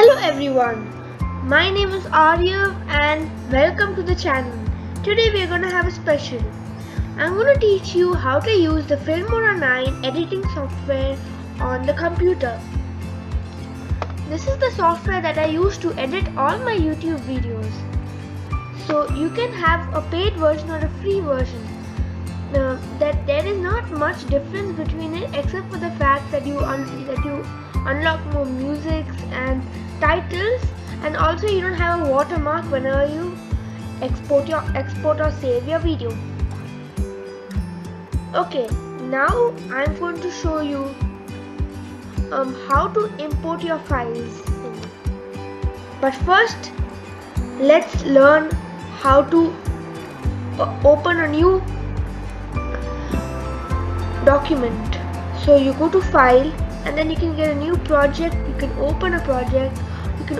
Hello everyone, my name is Arya and welcome to the channel. Today we are going to have a special. I'm going to teach you how to use the Filmora9 editing software on the computer. This is the software that I use to edit all my YouTube videos. So you can have a paid version or a free version. That there is not much difference between it except for the fact that you unlock more musics and titles, and also you don't have a watermark whenever you export or save your video. Okay, now I'm going to show you how to import your files. But first, let's learn how to open a new document. So you go to file and then you can get a new project. You can open a project, you can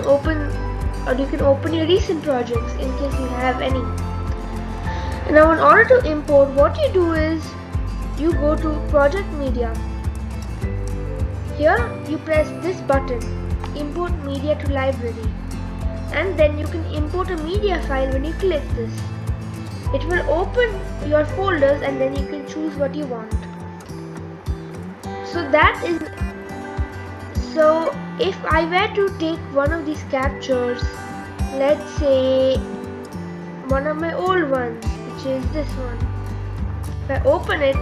open your recent projects in case you have any. Now in order to import, what you do is you go to project media. Here you press this button, import media to library, and then you can import a media file. When you click this, it will open your folders and then you can choose what you want. So if I were to take one of these captures, let's say one of my old ones, which is this one. If I open it,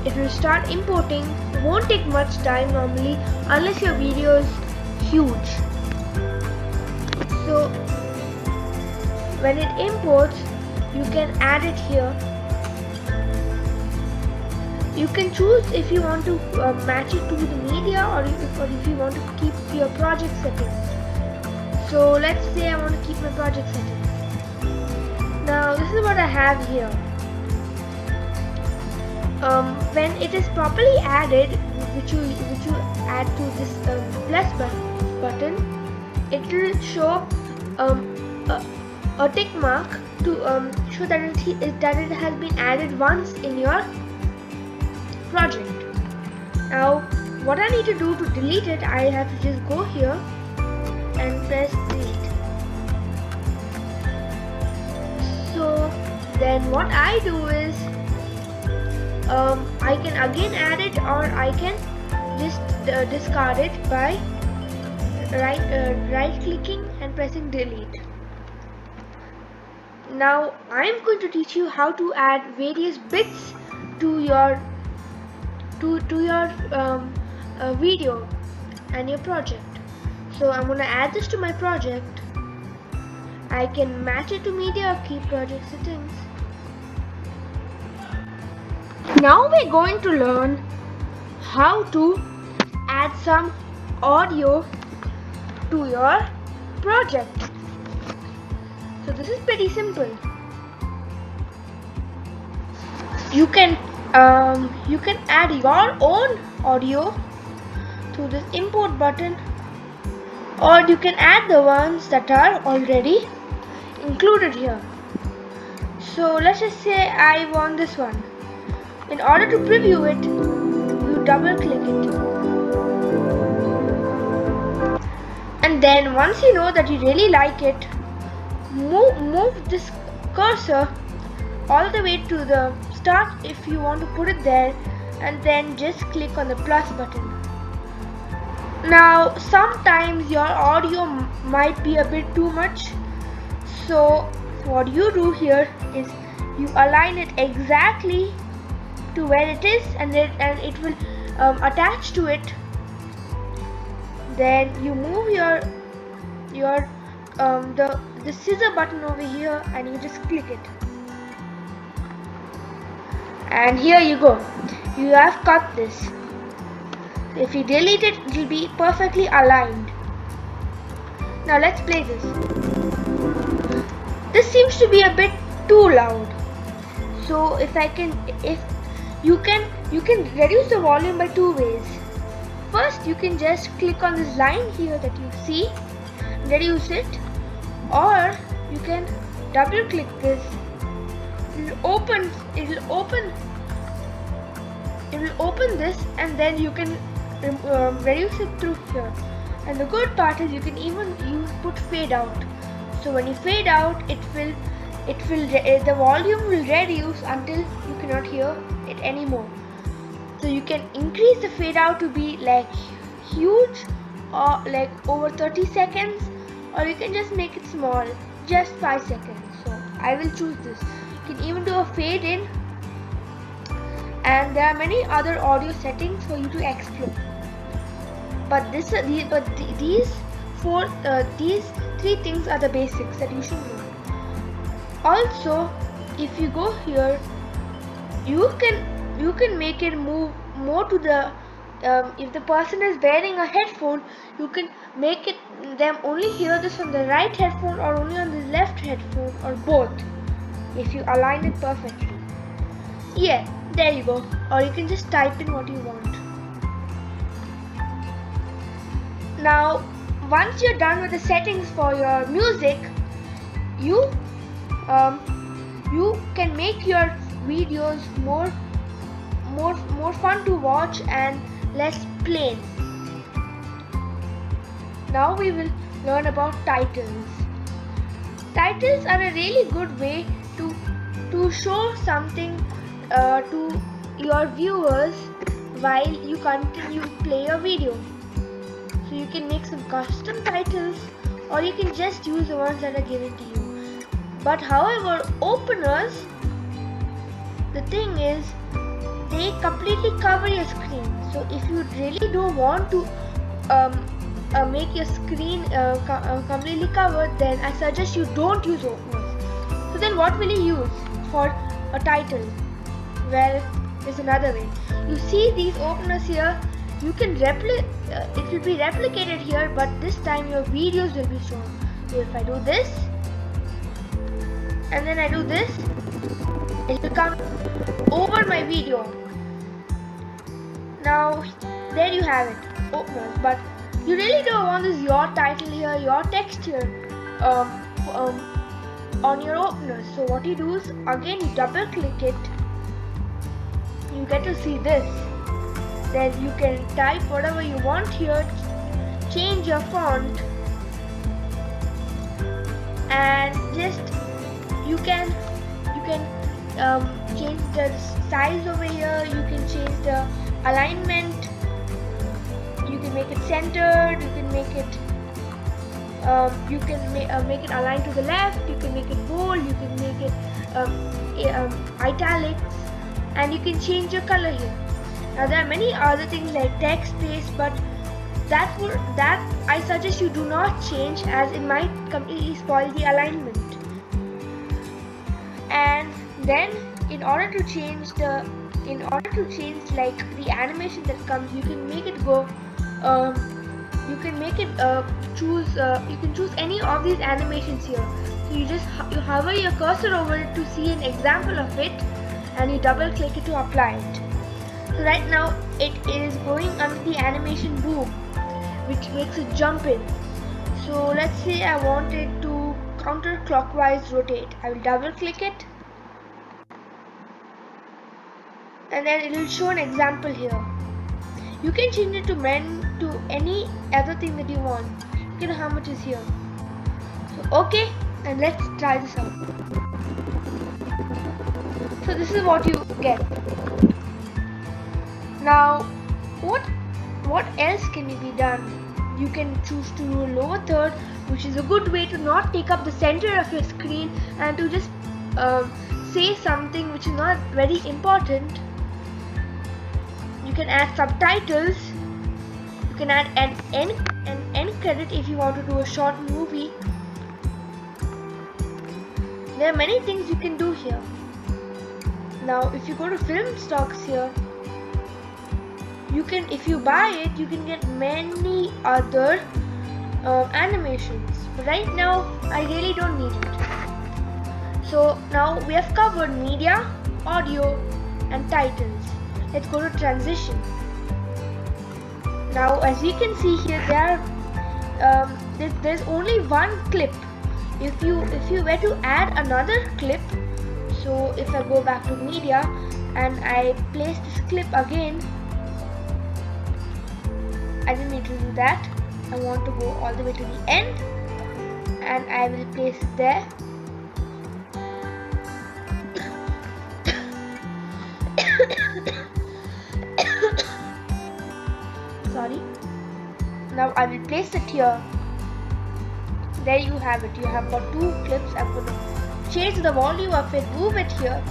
it will start importing. It won't take much time normally unless your video is huge. So when it imports, you can add it here. You can choose if you want to match it to the media or if you want to keep your project settings. So let's say I want to keep my project settings. Now this is what I have here. When it is properly added, which you add to this plus button, it will show a tick mark to show that it has been added once in your project. Now what I need to do to delete it, I have to just go here and press delete. So then what I do is I can again add it, or I can just discard it by right clicking and pressing delete. Now I am going to teach you how to add various bits to your video and your project. So I'm going to add this to my project. I can match it to media or keep project settings. Now we're going to learn how to add some audio to your project. So this is pretty simple. You can add your own audio to this import button, or you can add the ones that are already included here. So let's just say I want this one. In order to preview it, you double click it, and then once you know that you really like it, move this cursor all the way to the start if you want to put it there, and then just click on the plus button. Now sometimes your audio might be a bit too much, so what you do here is you align it exactly to where it is, and it will attach to it. Then you move the scissor button over here and you just click it. And here you go. You have cut this. If you delete it, it will be perfectly aligned. Now let's play this. This seems to be a bit too loud. So if you can reduce the volume by two ways. First, you can just click on this line here that you see, reduce it, or you can double click this. It will open this, and then you can reduce it through here. And the good part is you can even put fade out. So when you fade out, the volume will reduce until you cannot hear it anymore. So you can increase the fade out to be like huge or like over 30 seconds, or you can just make it small, just 5 seconds. So I will choose this. You can even do a fade in, and there are many other audio settings for you to explore. But these three things are the basics that you should know. Also, if you go here, you can make it move more to the if the person is wearing a headphone, you can make them only hear this on the right headphone or only on the left headphone, or both, if you align it perfectly. Yeah, there you go. Or you can just type in what you want. Now, once you're done with the settings for your music, you can make your videos more fun to watch and less plain. Now we will learn about titles. Titles are a really good way to show something to your viewers while you continue to play your video. So you can make some custom titles, or you can just use the ones that are given to you. But however, openers, the thing is, they completely cover your screen. So if you really don't want to make your screen completely covered, then I suggest you don't use openers. So then what will you use for a title? Well, there's another way. You see these openers here, you can it will be replicated here, but this time your videos will be shown. So if I do this, and then I do this, it will come over my video. Now, there you have it, openers. But you really don't want this your title here, your text here on your openers. So what you do is, again, you double click it, you get to see this. Then you can type whatever you want here, change your font, and just you can change the size over here. You can change the alignment. You can make it centered. You can make it make it aligned to the left. You can make it bold. You can make it italics, and you can change your color here. Now there are many other things like text space, but that I suggest you do not change, as it might completely spoil the alignment. And then in order to change like the animation that comes, you can make it go you can choose any of these animations here. So you hover your cursor over it to see an example of it, and you double click it to apply it. So right now it is going under the animation boom, which makes it jump in. So let's say I want it to counterclockwise rotate. I will double click it, and then it will show an example here. You can change it to any other thing that you want. You know how much is here. So okay, and let's try this out. So this is what you get. Now, what else can be done? You can choose to do a lower third, which is a good way to not take up the center of your screen and to just say something which is not very important. You can add subtitles. You can add an end credit if you want to do a short movie. There are many things you can do here. Now, if you go to film stocks here, if you buy it, you can get many other animations. But right now, I really don't need it. So now we have covered media, audio, and titles. Let's go to transition. Now, as you can see here, there's only one clip. If you were to add another clip, so if I go back to media and I place this clip again, I didn't need to do that. I want to go all the way to the end, and I will place it there. Sorry. Now I will place it here. There you have it. You have got 2 clips. I'm going to change the volume of it, move it here.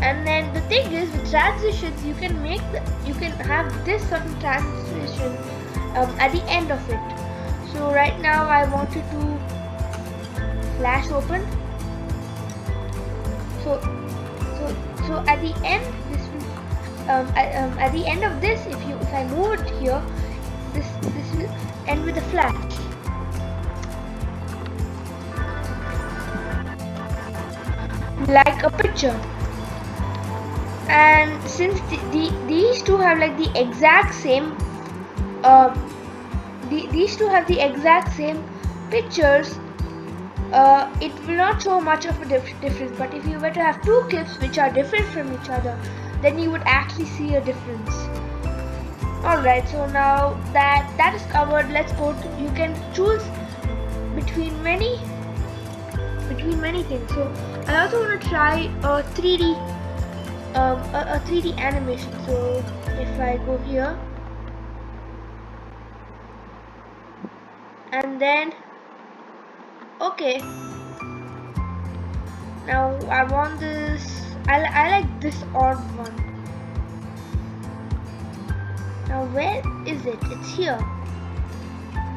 And then the thing is, with transitions, you can have this certain transition at the end of it. So right now I wanted to flash open. So at the end, this will at the end of this, if I move it here, this will end with a flash. Like a picture. And since these two have like the exact same these two have the exact same pictures, it will not show much of a difference. But if you were to have 2 clips which are different from each other, then you would actually see a difference. Alright, so now that is covered, let's go to, you can choose between many things. So I also want to try a 3D animation. So if I go here and then okay, now I want this. I like this odd one. Now where is it? It's here.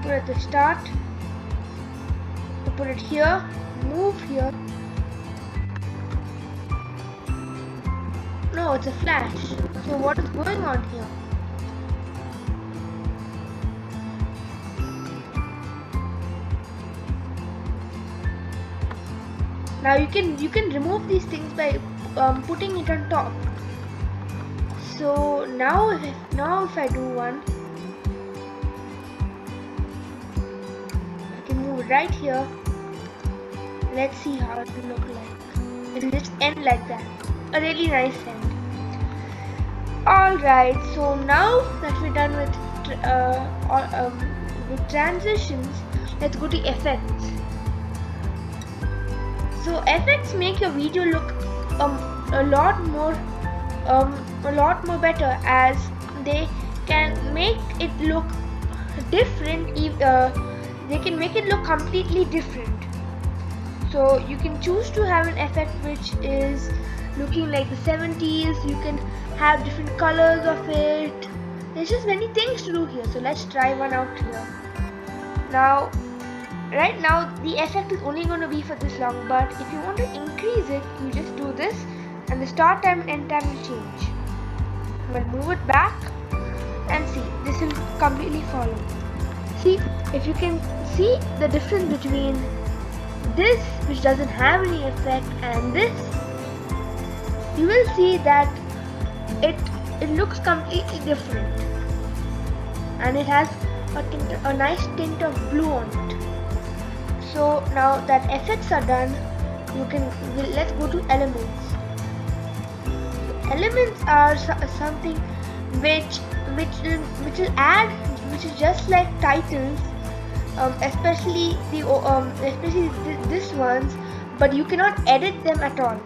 Put it at the start. Put it here. Move here. No, it's a flash. So what is going on here? Now you can remove these things by putting it on top. So now if I do one, I can move it right here. Let's see how it will look like. It will just end like that. A really nice end. Alright, so now that we're done with transitions, let's go to effects. So effects make your video look a lot more better, as they can make it look different. They can make it look completely different. So you can choose to have an effect which is looking like the 70s. You can have different colors of it. There's just many things to do here. So let's try one out here. Now, right now the effect is only going to be for this long, but if you want to increase it, you just do this and the start time and end time will change. We'll move it back and see, this will completely follow. See, if you can see the difference between this, which doesn't have any effect, and this, you will see that it looks completely different, and it has a nice tint of blue on it. So now that effects are done, let's go to elements. Elements are something which will add, which is just like titles, especially this ones, but you cannot edit them at all.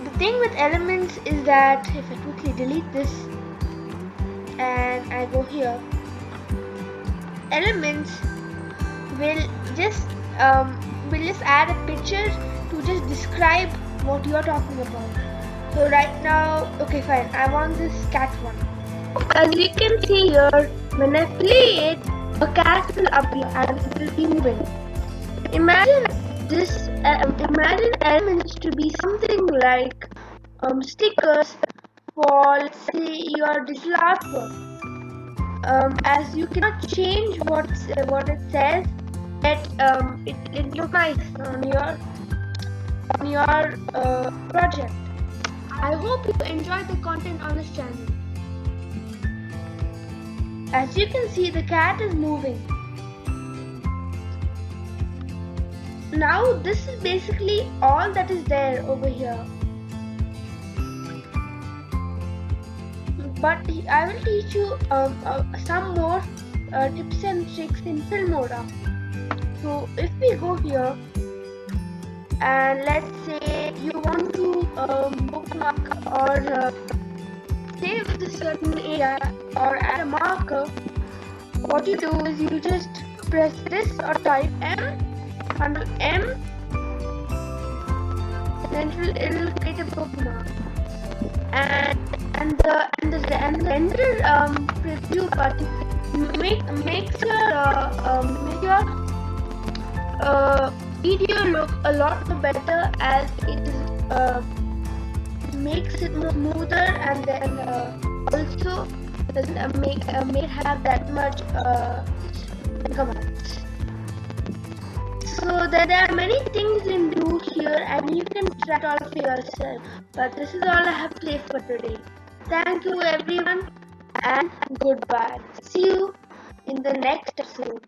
The thing with elements is that if I quickly delete this and I go here, elements will just add a picture to just describe what you are talking about. So right now, okay fine, I want this cat one. As you can see here, when I play it, a cat will appear and it will be moving. Imagine this. Imagine elements to be something like stickers for, let's say, your digital artwork. As you cannot change what it says, it looks nice on your project. I hope you enjoyed the content on this channel. As you can see, the cat is moving. Now this is basically all that is there over here. But I will teach you some more tips and tricks in Filmora. So if we go here and let's say you want to bookmark or save the certain area or add a marker, what you do is you just press this or type M, Ctrl M, then it'll create a bookmark. And the render preview button makes your video look a lot more better, as it is makes it more smoother, and then also doesn't make it have that much comments. So there are many things you can do here, and you can try it all for yourself. But this is all I have to say for today. Thank you everyone, and goodbye. See you in the next episode.